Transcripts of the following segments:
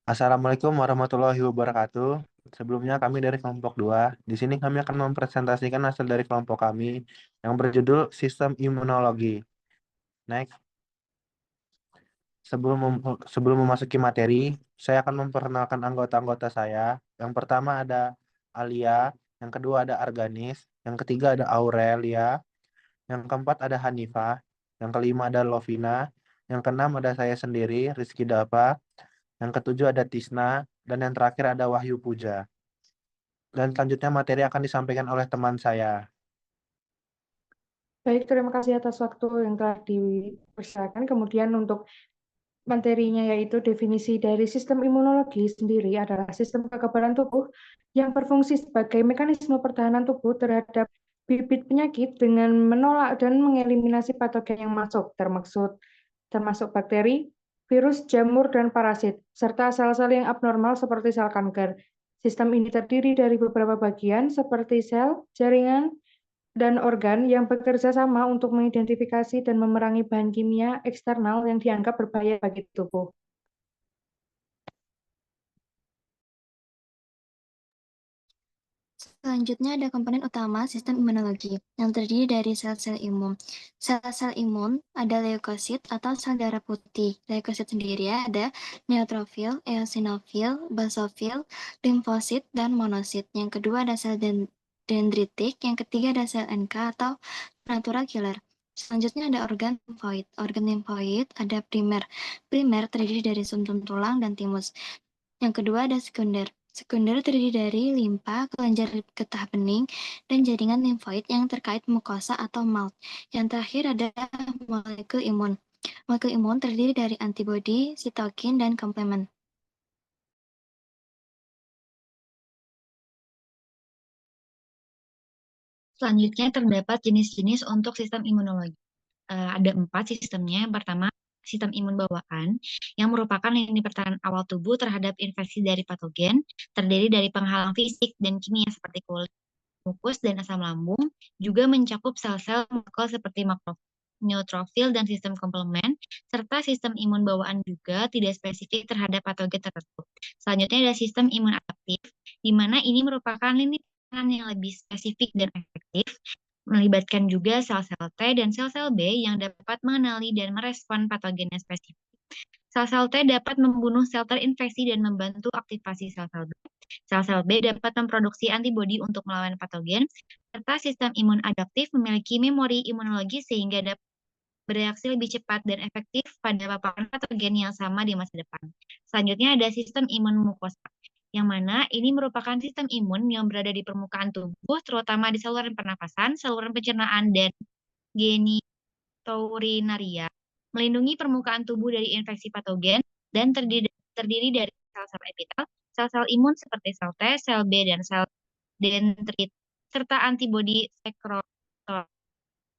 Assalamualaikum warahmatullahi wabarakatuh. Sebelumnya kami dari kelompok 2. Di sini kami akan mempresentasikan hasil dari kelompok kami yang berjudul Sistem Imunologi. Next, sebelum memasuki materi, saya akan memperkenalkan anggota-anggota saya. Yang pertama ada Alia, yang kedua ada Arganis, yang ketiga ada Aurelia, yang keempat ada Hanifah, yang kelima ada Lovina, yang keenam ada saya sendiri, Rizky Dava, yang ketujuh ada Tisna, dan yang terakhir ada Wahyu Puja. Dan selanjutnya materi akan disampaikan oleh teman saya. Baik, terima kasih atas waktu yang telah dipersilakan. Kemudian untuk materinya yaitu definisi dari sistem imunologi sendiri adalah sistem kekebalan tubuh yang berfungsi sebagai mekanisme pertahanan tubuh terhadap bibit penyakit dengan menolak dan mengeliminasi patogen yang masuk, termasuk bakteri, virus, jamur, dan parasit, serta sel-sel yang abnormal seperti sel kanker. Sistem ini terdiri dari beberapa bagian seperti sel, jaringan, dan organ yang bekerja sama untuk mengidentifikasi dan memerangi bahan kimia eksternal yang dianggap berbahaya bagi tubuh. Selanjutnya ada komponen utama sistem imunologi yang terdiri dari sel-sel imun. Sel-sel imun ada leukosit atau sel darah putih. Leukosit sendiri ada neutrofil, eosinofil, basofil, limfosit, dan monosit. Yang kedua ada sel dendritik, yang ketiga ada sel NK atau natural killer. Selanjutnya ada organ limfoid. Organ limfoid ada primer. Primer terdiri dari sumsum tulang dan timus. Yang kedua ada sekunder. Sekunder terdiri dari limpa, kelenjar getah bening, dan jaringan limfoid yang terkait mukosa atau mold. Yang terakhir ada molekul imun. Molekul imun terdiri dari antibodi, sitokin, dan komplement. Selanjutnya terdapat jenis-jenis untuk sistem imunologi. Ada 4 sistemnya. Yang pertama, sistem imun bawaan, yang merupakan lini pertahanan awal tubuh terhadap infeksi dari patogen, terdiri dari penghalang fisik dan kimia seperti kulit, mukus, dan asam lambung, juga mencakup sel-sel molekul seperti makrofag, neutrofil, dan sistem komplement, serta sistem imun bawaan juga tidak spesifik terhadap patogen tertentu. Selanjutnya ada sistem imun adaptif, di mana ini merupakan lini pertahanan yang lebih spesifik dan efektif, melibatkan juga sel-sel T dan sel-sel B yang dapat mengenali dan merespon patogen yang spesifik. Sel-sel T dapat membunuh sel terinfeksi dan membantu aktivasi sel-sel B. Sel-sel B dapat memproduksi antibodi untuk melawan patogen, serta sistem imun adaptif memiliki memori imunologi sehingga dapat bereaksi lebih cepat dan efektif pada paparan patogen yang sama di masa depan. Selanjutnya ada sistem imun mukosa, yang mana ini merupakan sistem imun yang berada di permukaan tubuh, terutama di saluran pernapasan, saluran pencernaan, dan genitourinaria, melindungi permukaan tubuh dari infeksi patogen, dan terdiri dari sel-sel epitel, sel-sel imun seperti sel T, sel B, dan sel dendrit, serta antibodi sekretor.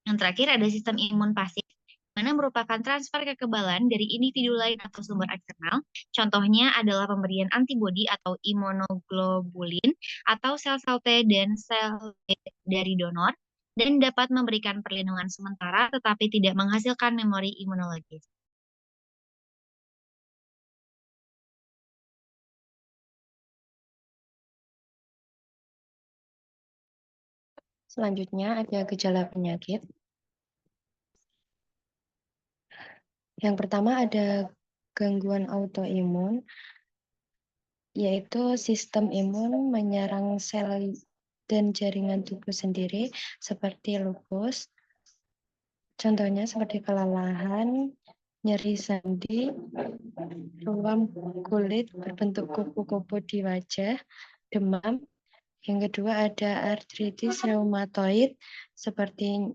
Yang terakhir ada sistem imun pasif, mana merupakan transfer kekebalan dari individu lain atau sumber eksternal. Contohnya adalah pemberian antibodi atau imunoglobulin atau sel-sel T dan sel B dari donor, dan dapat memberikan perlindungan sementara tetapi tidak menghasilkan memori imunologis. Selanjutnya ada gejala penyakit. Yang pertama ada gangguan autoimun, yaitu sistem imun menyerang sel dan jaringan tubuh sendiri seperti lupus. Contohnya seperti kelelahan, nyeri sendi, ruam kulit berbentuk kupu-kupu di wajah, demam. Yang kedua ada artritis reumatoid seperti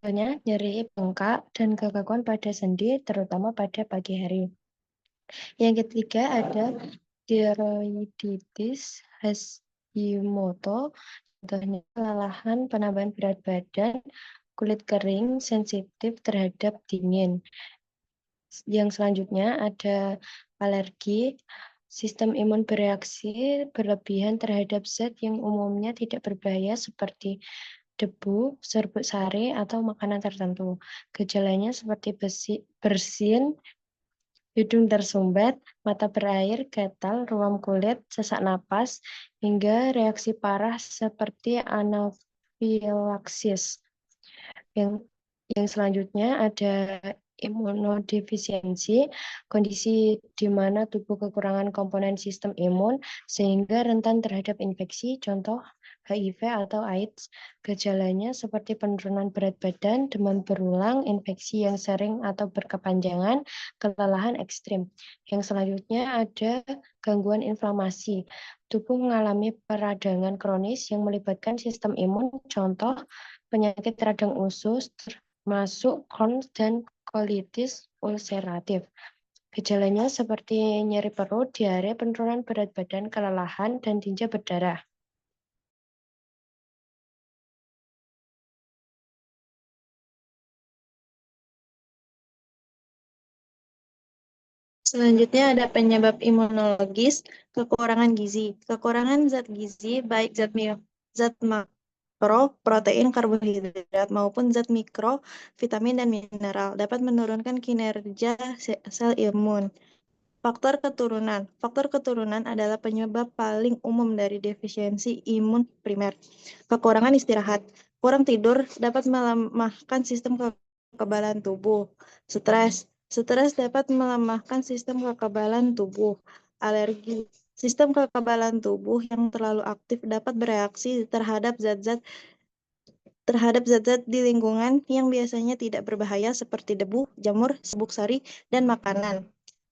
nyeri bengkak dan kekakuan pada sendi, terutama pada pagi hari. Yang ketiga ada tiroiditis Hashimoto, contohnya kelelahan, penambahan berat badan, kulit kering, sensitif terhadap dingin. Yang selanjutnya ada alergi, sistem imun bereaksi berlebihan terhadap zat yang umumnya tidak berbahaya seperti debu, serbuk sari, atau makanan tertentu. Gejalanya seperti bersin, hidung tersumbat, mata berair, gatal, ruam kulit, sesak napas, hingga reaksi parah seperti anafilaksis. Yang selanjutnya ada imunodefisiensi, kondisi di mana tubuh kekurangan komponen sistem imun sehingga rentan terhadap infeksi, contoh HIV atau AIDS. Gejalanya seperti penurunan berat badan, demam berulang, infeksi yang sering atau berkepanjangan, kelelahan ekstrim. Yang selanjutnya ada gangguan inflamasi. Tubuh mengalami peradangan kronis yang melibatkan sistem imun, contoh penyakit radang usus, termasuk Crohn dan kolitis ulceratif. Gejalanya seperti nyeri perut, diare, penurunan berat badan, kelelahan, dan tinja berdarah. Selanjutnya ada penyebab imunologis, kekurangan gizi. Kekurangan zat gizi, baik zat makro, protein, karbohidrat, maupun zat mikro, vitamin, dan mineral, dapat menurunkan kinerja sel imun. Faktor keturunan. Faktor keturunan adalah penyebab paling umum dari defisiensi imun primer. Kekurangan istirahat. Kurang tidur dapat melemahkan sistem kekebalan tubuh. Stres. Stres dapat melemahkan sistem kekebalan tubuh. Alergi. Sistem kekebalan tubuh yang terlalu aktif dapat bereaksi terhadap zat-zat di lingkungan yang biasanya tidak berbahaya seperti debu, jamur, serbuk sari, dan makanan.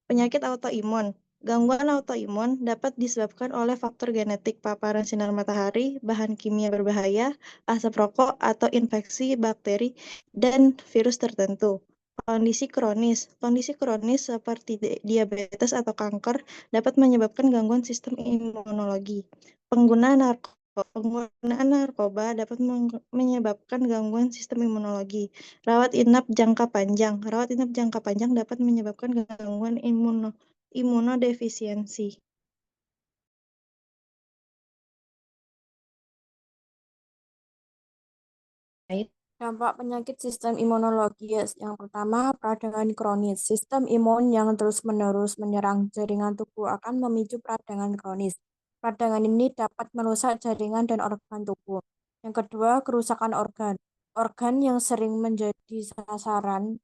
Penyakit autoimun. Gangguan autoimun dapat disebabkan oleh faktor genetik, paparan sinar matahari, bahan kimia berbahaya, asap rokok, atau infeksi bakteri dan virus tertentu. Kondisi kronis. Kondisi kronis seperti diabetes atau kanker dapat menyebabkan gangguan sistem imunologi. Penggunaan narkoba dapat menyebabkan gangguan sistem imunologi. Rawat inap jangka panjang. Rawat inap jangka panjang dapat menyebabkan gangguan imunodefisiensi. Dampak penyakit sistem imunologis. Yang pertama, peradangan kronis. Sistem imun yang terus-menerus menyerang jaringan tubuh akan memicu peradangan kronis. Peradangan ini dapat merusak jaringan dan organ tubuh. Yang kedua, kerusakan organ. Organ yang sering menjadi sasaran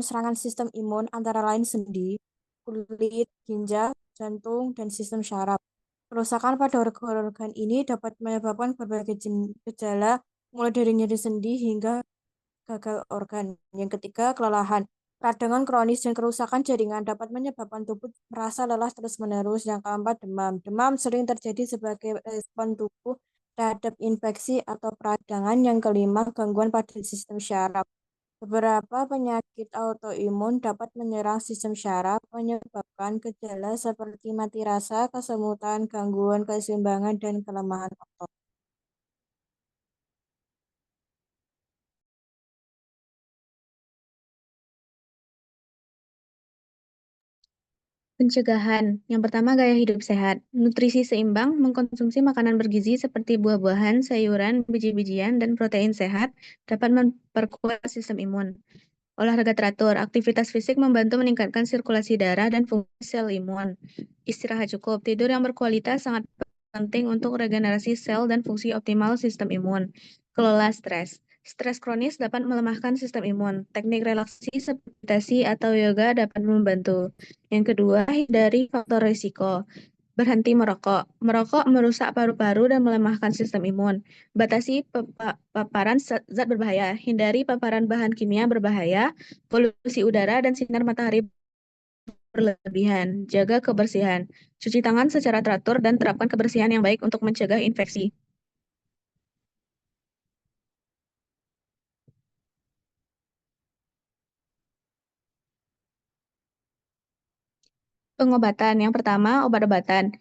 serangan sistem imun antara lain sendi, kulit, ginjal, jantung, dan sistem syaraf. Kerusakan pada organ-organ ini dapat menyebabkan berbagai gejala mulai dari nyeri sendi hingga gagal organ. Yang ketiga, kelelahan. Peradangan kronis dan kerusakan jaringan dapat menyebabkan tubuh merasa lelah terus-menerus. Yang keempat, demam. Demam sering terjadi sebagai respon tubuh terhadap infeksi atau peradangan. Yang kelima, gangguan pada sistem syaraf. Beberapa penyakit autoimun dapat menyerang sistem syaraf, menyebabkan gejala seperti mati rasa, kesemutan, gangguan keseimbangan, dan kelemahan otot. Pencegahan. Yang pertama, gaya hidup sehat. Nutrisi seimbang, mengkonsumsi makanan bergizi seperti buah-buahan, sayuran, biji-bijian, dan protein sehat dapat memperkuat sistem imun. Olahraga teratur, aktivitas fisik membantu meningkatkan sirkulasi darah dan fungsi sel imun. Istirahat cukup, tidur yang berkualitas sangat penting untuk regenerasi sel dan fungsi optimal sistem imun. Kelola stres. Stres kronis dapat melemahkan sistem imun. Teknik relaksasi seperti meditasi atau yoga dapat membantu. Yang kedua, hindari faktor risiko. Berhenti merokok. Merokok merusak paru-paru dan melemahkan sistem imun. Batasi paparan zat berbahaya. Hindari paparan bahan kimia berbahaya, polusi udara, dan sinar matahari berlebihan. Jaga kebersihan. Cuci tangan secara teratur dan terapkan kebersihan yang baik untuk mencegah infeksi. Pengobatan. Yang pertama, obat-obatan.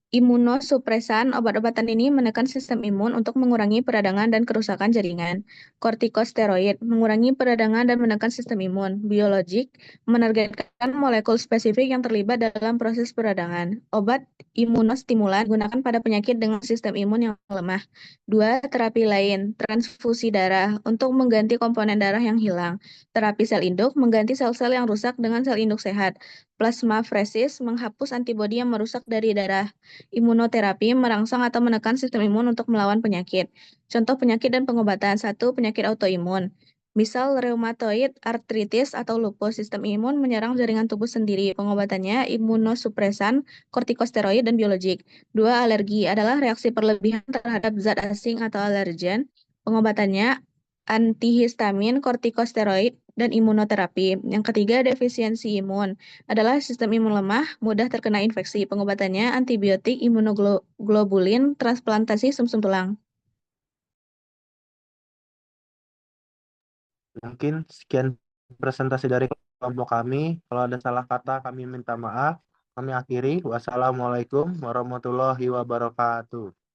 Imunosupresan, obat-obatan ini menekan sistem imun untuk mengurangi peradangan dan kerusakan jaringan. Kortikosteroid, mengurangi peradangan dan menekan sistem imun. Biologik, menargetkan molekul spesifik yang terlibat dalam proses peradangan. Obat imunostimulan digunakan pada penyakit dengan sistem imun yang lemah. 2. Terapi lain, transfusi darah, untuk mengganti komponen darah yang hilang. Terapi sel induk, mengganti sel-sel yang rusak dengan sel induk sehat. Plasmafresis, menghapus antibodi yang merusak dari darah. Imunoterapi merangsang atau menekan sistem imun untuk melawan penyakit. Contoh penyakit dan pengobatan. 1. Penyakit autoimun. Misal reumatoid, artritis, atau lupus. Sistem imun menyerang jaringan tubuh sendiri. Pengobatannya imunosupresan, kortikosteroid, dan biologik. 2. Alergi adalah reaksi berlebihan terhadap zat asing atau alergen. Pengobatannya antihistamin, kortikosteroid, dan imunoterapi. Yang ketiga, defisiensi imun adalah sistem imun lemah, mudah terkena infeksi. Pengobatannya antibiotik, imunoglobulin, transplantasi sumsum tulang. Mungkin sekian presentasi dari kelompok kami. Kalau ada salah kata, kami minta maaf. Kami akhiri. Wassalamualaikum warahmatullahi wabarakatuh.